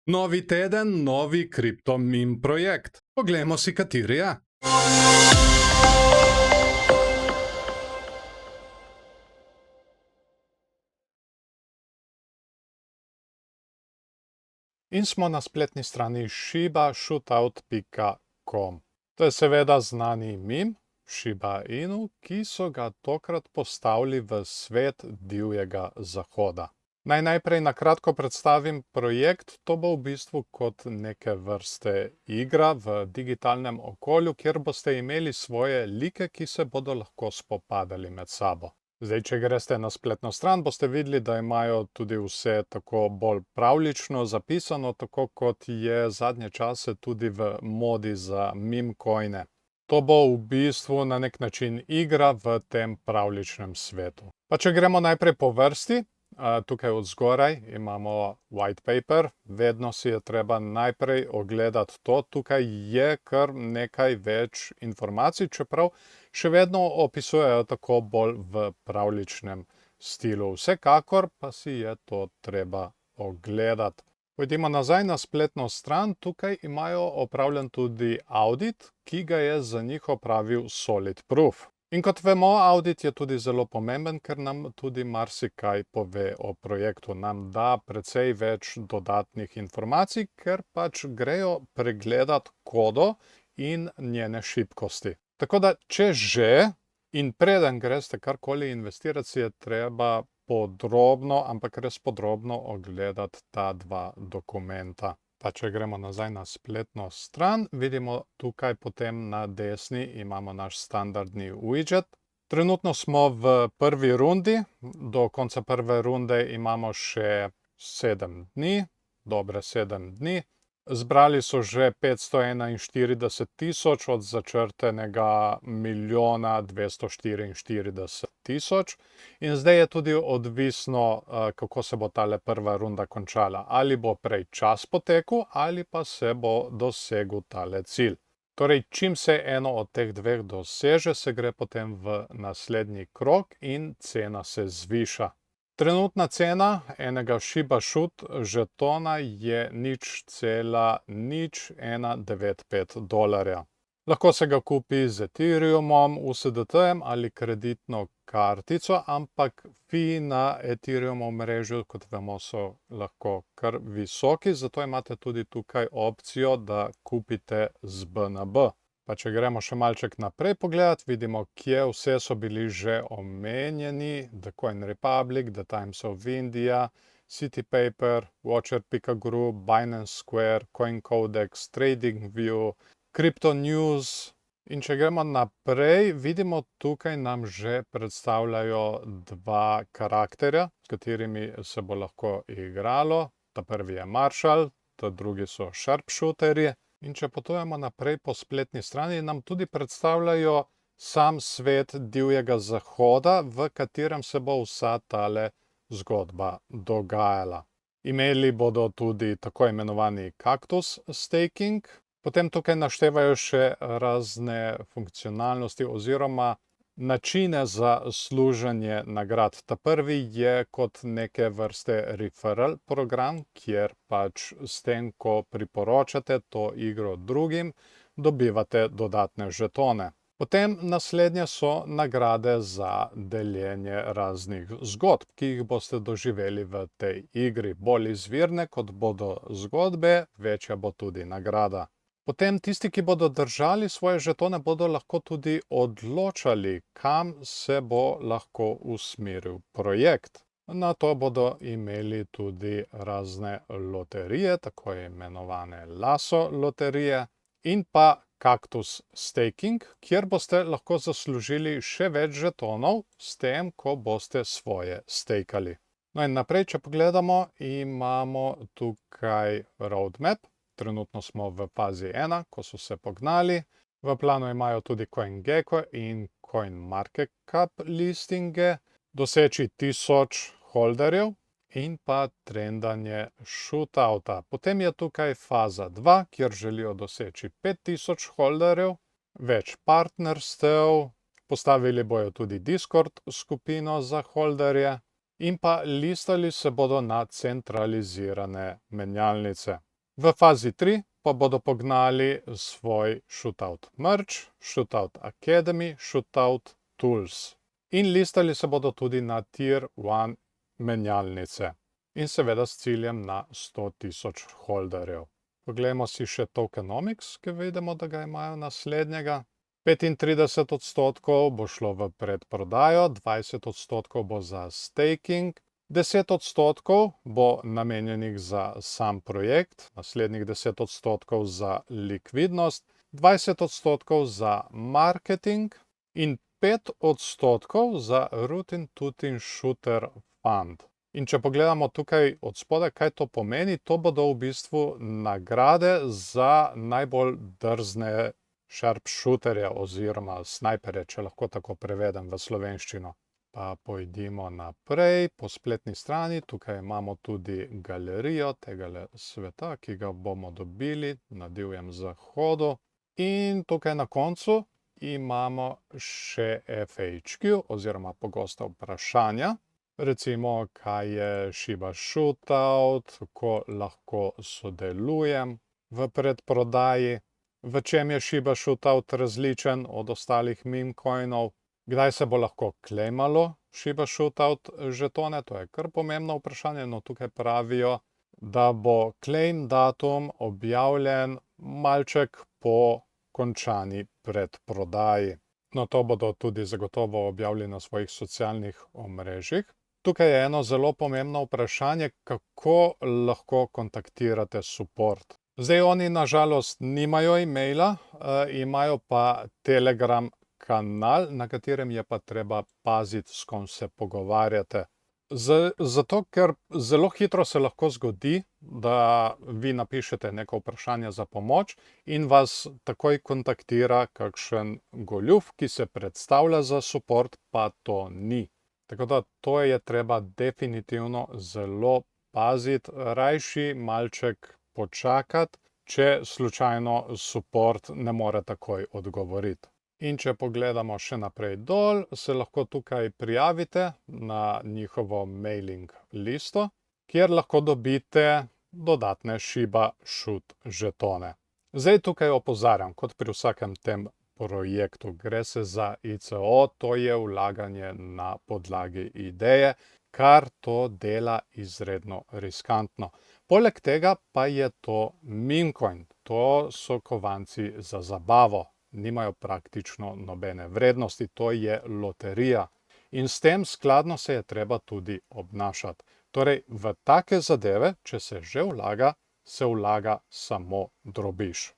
Novi teden, novi kriptomim projekt. Poglejmo si, kateri je. In smo na spletni strani shibashootout.com. To je seveda znani mim Shiba Inu, ki so ga tokrat postavili v svet divjega zahoda. Naj najprej na kratko predstavim projekt. To bo v bistvu kot neke vrste igra v digitalnem okolju, kjer boste imeli svoje like, ki se bodo lahko spopadali med sabo. Zdaj, če greste na spletno stran, boste videli, da imajo tudi vse tako bolj pravljično zapisano, tako kot je zadnje čase tudi v modi za meme coine. To bo v bistvu na nek način igra v tem pravljičnem svetu. Pa če gremo najprej po vrsti, tukaj od zgoraj imamo white paper, vedno si je treba najprej ogledati to. Tukaj je kar nekaj več informacij, čeprav še vedno opisujejo tako bolj v pravljičnem stilu. Vsekakor pa si je to treba ogledati. Pojdimo nazaj na spletno stran. Tukaj imajo opravljen tudi audit, ki ga je za njih opravil Solid Proof. In kot vemo, audit je tudi zelo pomemben, ker nam tudi marsikaj pove o projektu. Nam da precej več dodatnih informacij, ker pač grejo pregledati kodo in njene šibkosti. Tako da, če že in preden greste karkoli investirati, si je treba podrobno, ampak res podrobno ogledati ta dva dokumenta. Pa če gremo nazaj na spletno stran, vidimo tukaj potem na desni imamo naš standardni widget. Trenutno smo v prvi rundi, do konca prve runde imamo še 7 dni, dobre 7 dni. Zbrali so že 541 000 od začrtenega 1 244 000. In zdaj je tudi odvisno, kako se bo tale prva runda končala. Ali bo prej čas potekel, ali pa se bo dosegel tale cilj. Torej, čim se eno od teh dveh doseže, se gre potem v naslednji krog in cena se zviša. Trenutna cena enega ShibaShoot žetona je $0,0195. Lahko se ga kupi z Ethereumom, USDT-jem ali kreditno kartico, ampak fiji na Ethereumov mrežu, kot vemo, so lahko kar visoki, zato imate tudi tukaj opcijo, da kupite z BNB. Pa če gremo še malček naprej pogledati, vidimo, kje vse so bili že omenjeni. The Coin Republic, The Times of India, CityPaper, Watcher.group, Binance Square, CoinCodex, TradingView, Crypto News. In če gremo naprej, vidimo, tukaj nam že predstavljajo dva karakterja, s katerimi se bo lahko igralo. Ta prvi je Marshall, ta drugi so Sharpshooterji. In če potujemo naprej po spletni strani, nam tudi predstavljajo sam svet divjega zahoda, v katerem se bo vsa tale zgodba dogajala. Imeli bodo tudi tako imenovani cactus staking, potem tukaj naštevajo še razne funkcionalnosti oziroma načine za služenje nagrad. Ta prvi je kot neke vrste referral program, kjer pač s tem, ko priporočate to igro drugim, dobivate dodatne žetone. Potem naslednje so nagrade za deljenje raznih zgodb, ki jih boste doživeli v tej igri. Bolj izvirne, kot bodo zgodbe, večja bo tudi nagrada. Potem tisti, ki bodo držali svoje žetone, bodo lahko tudi odločali, kam se bo lahko usmeril projekt. Na to bodo imeli tudi razne loterije, tako imenovane lasso loterije, in pa cactus staking, kjer boste lahko zaslužili še več žetonov s tem, ko boste svoje stakali. No in naprej, če pogledamo, imamo tukaj roadmap. Trenutno smo v fazi 1, ko so se pognali. V planu imajo tudi CoinGecko in CoinMarketCap listinge, doseči 1000 holderjev in pa trendanje shootouta. Potem je tukaj faza 2, kjer želijo doseči 5000 holderjev, več partnerstev, postavili bojo tudi Discord skupino za holderje in pa listali se bodo na centralizirane menjalnice. V fazi 3 pa bodo pognali svoj Shootout Merge, Shootout Academy, Shootout Tools. In listali se bodo tudi na Tier 1 menjalnice. In seveda s ciljem na 100,000 holderjev. Poglejmo si še tokenomics, ki vidimo, da ga imajo naslednjega. 35% bo šlo v predprodajo, 20% bo za staking, 10% bo namenjenih za sam projekt, naslednjih 10% za likvidnost, 20% za marketing in 5% za Rootin Tootin Shooter Fund. In če pogledamo tukaj od spodaj, kaj to pomeni, to bodo v bistvu nagrade za najbolj drzne sharpshooterje oziroma snajperje, če lahko tako prevedem v slovenščino. Pa pojdimo naprej po spletni strani. Tukaj imamo tudi galerijo tega sveta, ki ga bomo dobili na divjem zahodu. In tukaj na koncu imamo še FAQ oziroma pogosta vprašanja. Recimo, kaj je Shiba Shootout, kako lahko sodelujem v predprodaji, v čem je Shiba Shootout različen od ostalih meme coinov, kdaj se bo lahko claimalo Shiba Shootout žetone, to je kar pomembno vprašanje, no tukaj pravijo, da bo claim datum objavljen malček po končani predprodaji. No, to bodo tudi zagotovo objavili na svojih socialnih omrežjih. Tukaj je eno zelo pomembno vprašanje, kako lahko kontaktirate support. Zdaj oni na žalost nimajo e-maila, imajo pa Telegram kanal, na katerem je pa treba paziti, s kom se pogovarjate. Zato, ker zelo hitro se lahko zgodi, da vi napišete neko vprašanje za pomoč in vas takoj kontaktira kakšen goljuf, ki se predstavlja za support, pa to ni. Tako da to je treba definitivno zelo paziti, rajši malček počakati, če slučajno support ne more takoj odgovoriti. In če pogledamo še naprej dol, se lahko tukaj prijavite na njihovo mailing listo, kjer lahko dobite dodatne Shiba Shoot žetone. Zdaj tukaj opozarjam, kot pri vsakem tem projektu, gre se za ICO, to je vlaganje na podlagi ideje, kar to dela izredno riskantno. Poleg tega pa je to meme coin, to so kovanci za zabavo. Nimajo praktično nobene vrednosti, to je loterija. In s tem skladno se je treba tudi obnašati. Torej, v take zadeve, če se že vlaga, se vlaga samo drobiž.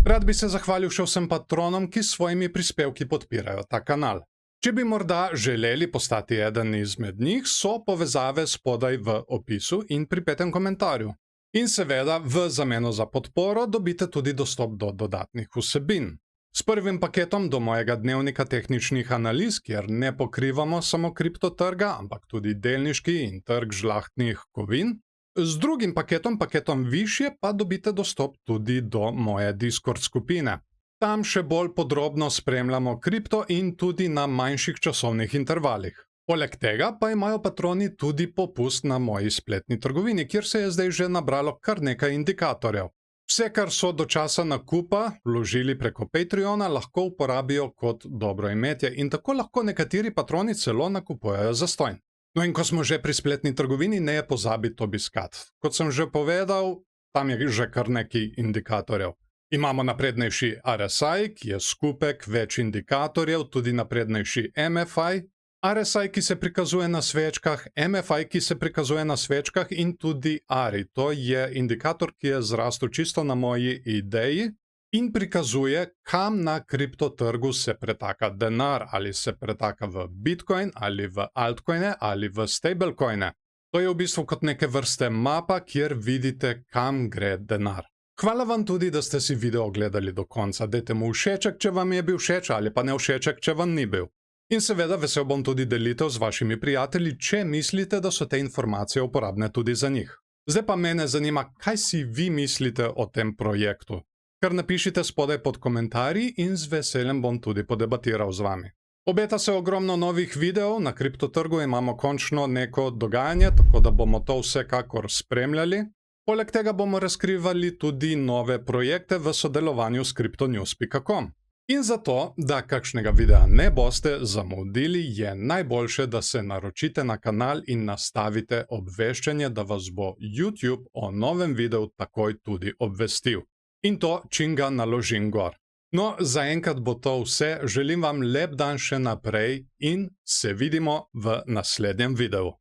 Rad bi se zahvalil še vsem patronom, ki s svojimi prispevki podpirajo ta kanal. Če bi morda želeli postati eden izmed njih, so povezave spodaj v opisu in pri 5. komentarju. In seveda, v zameno za podporo dobite tudi dostop do dodatnih vsebin. S prvim paketom do mojega dnevnika tehničnih analiz, kjer ne pokrivamo samo kriptotrga, ampak tudi delniški in trg žlahtnih kovin. Z drugim paketom višje, pa dobite dostop tudi do moje Discord skupine. Tam še bolj podrobno spremljamo kripto in tudi na manjših časovnih intervalih. Poleg tega pa imajo patroni tudi popust na moji spletni trgovini, kjer se je zdaj že nabralo kar nekaj indikatorjev. Vse, kar so do časa nakupa vložili preko Patreona, lahko uporabijo kot dobroimetje in tako lahko nekateri patroni celo nakupujejo zastonj. No in ko smo že pri spletni trgovini, ne je pozabiti obiskati. Kot sem že povedal, tam je že kar nekaj indikatorjev. Imamo naprednejši RSI, ki je skupek več indikatorjev, tudi naprednejši MFI, RSI, ki se prikazuje na svečkah, MFI, ki se prikazuje na svečkah in tudi ARI. To je indikator, ki je zrastel čisto na moji ideji in prikazuje, kam na kriptotrgu se pretaka denar, ali se pretaka v Bitcoin, ali v altcoine, ali v stablecoine. To je v bistvu kot neke vrste mapa, kjer vidite, kam gre denar. Hvala vam tudi, da ste si video ogledali do konca. Dajte mu všeček, če vam je bil všeč, ali pa ne všeček, če vam ni bil. In seveda vesel bom tudi delitev z vašimi prijatelji, če mislite, da so te informacije uporabne tudi za njih. Zdaj pa mene zanima, kaj si vi mislite o tem projektu. Kar napišite spodaj pod komentarji in z veseljem bom tudi podebatiral z vami. Obeta se ogromno novih videov, na kriptotrgu imamo končno neko dogajanje, tako da bomo to vsekakor spremljali. Poleg tega bomo razkrivali tudi nove projekte v sodelovanju s cryptonews.com. In zato, da kakšnega videa ne boste zamudili, je najboljše, da se naročite na kanal in nastavite obveščanje, da vas bo YouTube o novem videu takoj tudi obvestil. In to, čim ga naložim gor. No, zaenkrat bo to vse, želim vam lep dan še naprej in se vidimo v naslednjem videu.